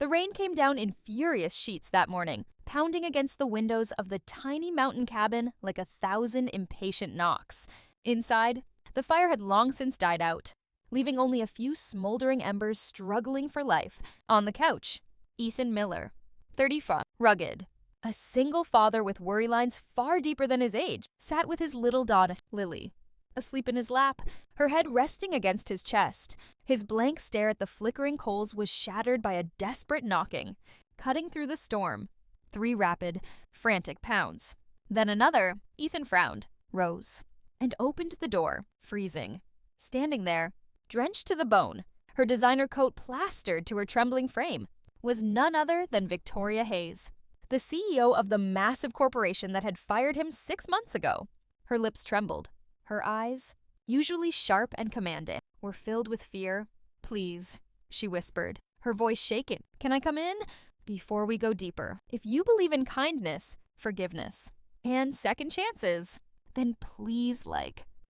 The rain came down in furious sheets that morning, pounding against the windows of the tiny mountain cabin like 1,000 impatient knocks. Inside, the fire had long since died out, leaving only a few smoldering embers struggling for life. On the couch, Ethan Miller, 35, rugged, a single father with worry lines far deeper than his age, sat with his little daughter, Lily, asleep in his lap, her head resting against his chest. His blank stare at the flickering coals was shattered by a desperate knocking, cutting through the storm. 3 rapid, frantic pounds. Then another. Ethan frowned, rose, and opened the door, freezing. Standing there, drenched to the bone, her designer coat plastered to her trembling frame, was none other than Victoria Hayes, the CEO of the massive corporation that had fired him 6 months ago. Her lips trembled. Her eyes, usually sharp and commanding, were filled with fear. "Please," she whispered, her voice shaken. "Can I come in?" "Before we go deeper, if you believe in kindness, forgiveness, and second chances, then please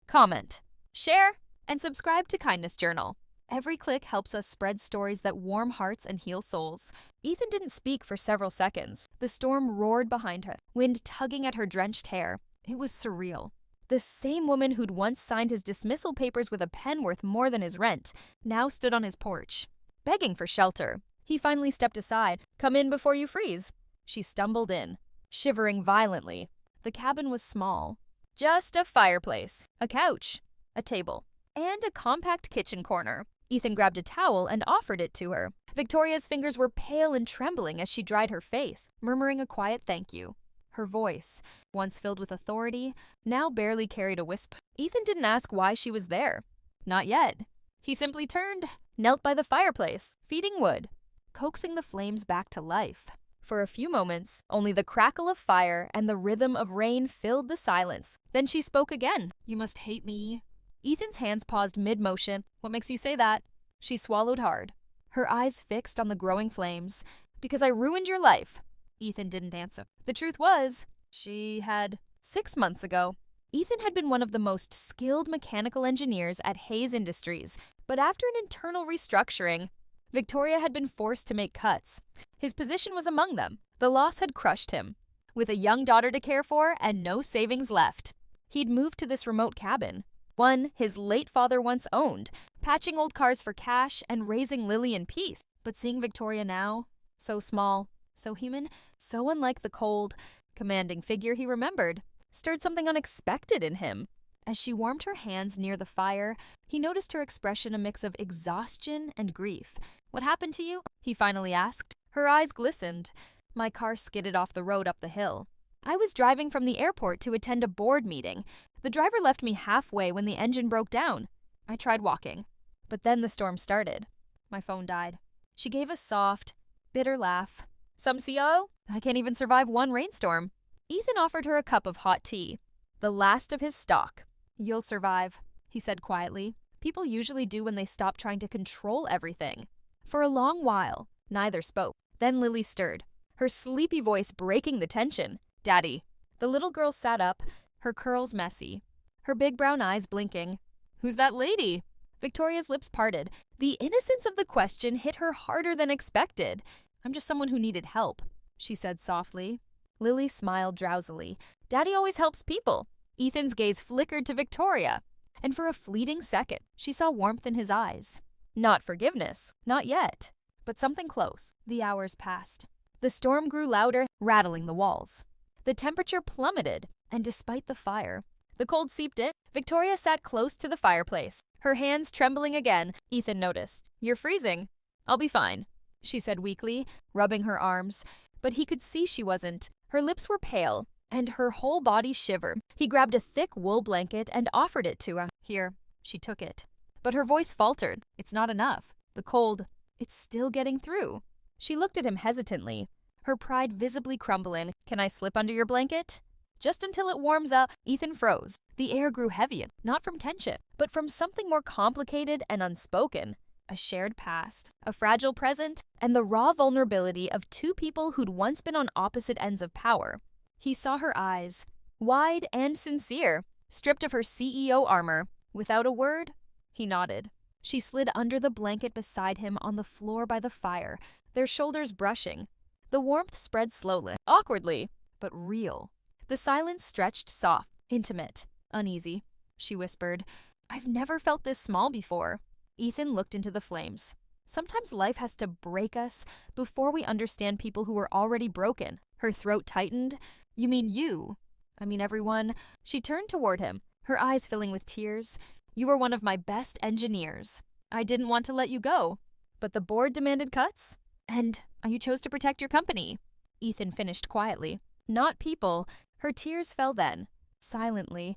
comment, share, and subscribe to Kindness Journal. Every click helps us spread stories that warm hearts and heal souls." Ethan didn't speak for several seconds. The storm roared behind her, wind tugging at her drenched hair. It was surreal. The same woman who'd once signed his dismissal papers with a pen worth more than his rent now stood on his porch, begging for shelter. He finally stepped aside. "Come in before you freeze." She stumbled in, shivering violently. The cabin was small. Just a fireplace, a couch, a table, and a compact kitchen corner. Ethan grabbed a towel and offered it to her. Victoria's fingers were pale and trembling as she dried her face, murmuring a quiet thank you. Her voice, once filled with authority, now barely carried a whisper. Ethan didn't ask why she was there. Not yet. He simply turned, knelt by the fireplace, feeding wood, coaxing the flames back to life. For a few moments, only the crackle of fire and the rhythm of rain filled the silence. Then she spoke again. "You must hate me." Ethan's hands paused mid-motion. "What makes you say that?" She swallowed hard, her eyes fixed on the growing flames. "Because I ruined your life." Ethan didn't answer. The truth was, she had. 6 months ago, Ethan had been one of the most skilled mechanical engineers at Hayes Industries, but after an internal restructuring, Victoria had been forced to make cuts. His position was among them. The loss had crushed him. With a young daughter to care for and no savings left, he'd moved to this remote cabin, one his late father once owned, patching old cars for cash and raising Lily in peace. But seeing Victoria now, so small, so human, so unlike the cold, commanding figure he remembered, stirred something unexpected in him. As she warmed her hands near the fire, he noticed her expression a mix of exhaustion and grief. "What happened to you?" he finally asked. Her eyes glistened. "My car skidded off the road up the hill. I was driving from the airport to attend a board meeting. The driver left me halfway when the engine broke down. I tried walking, but then the storm started. My phone died." She gave a soft, bitter laugh. "Some CO? I can't even survive one rainstorm." Ethan offered her a cup of hot tea, the last of his stock. "You'll survive," he said quietly. People usually do when they stop trying to control everything. For a long while, neither spoke. Then Lily stirred, her sleepy voice breaking the tension. "Daddy." The little girl sat up, her curls messy, her big brown eyes blinking. "Who's that lady?" Victoria's lips parted. The innocence of the question hit her harder than expected. "I'm just someone who needed help," she said softly. Lily smiled drowsily. "Daddy always helps people." Ethan's gaze flickered to Victoria, and for a fleeting second, she saw warmth in his eyes. Not forgiveness, not yet, but something close. The hours passed. The storm grew louder, rattling the walls. The temperature plummeted, and despite the fire, the cold seeped in. Victoria sat close to the fireplace, her hands trembling again. Ethan noticed. "You're freezing." "I'll be fine," she said weakly, rubbing her arms. But he could see she wasn't. Her lips were pale, and her whole body shivered. He grabbed a thick wool blanket and offered it to her. "Here." She took it. But her voice faltered. "It's not enough. The cold, it's still getting through." She looked at him hesitantly, her pride visibly crumbling. "Can I slip under your blanket?" "Just until it warms up." Ethan froze. The air grew heavy, not from tension, but from something more complicated and unspoken. A shared past, a fragile present, and the raw vulnerability of two people who'd once been on opposite ends of power. He saw her eyes, wide and sincere, stripped of her CEO armor. Without a word, he nodded. She slid under the blanket beside him on the floor by the fire, their shoulders brushing. The warmth spread slowly, awkwardly, but real. The silence stretched soft, intimate, uneasy. She whispered, "I've never felt this small before." Ethan looked into the flames. Sometimes life has to break us before we understand people who are already broken. Her throat tightened. "You mean you?" "I mean everyone." She turned toward him, her eyes filling with tears. "You were one of my best engineers. I didn't want to let you go, but the board demanded cuts, and you chose to protect your company." Ethan finished quietly. "Not people." Her tears fell then, silently,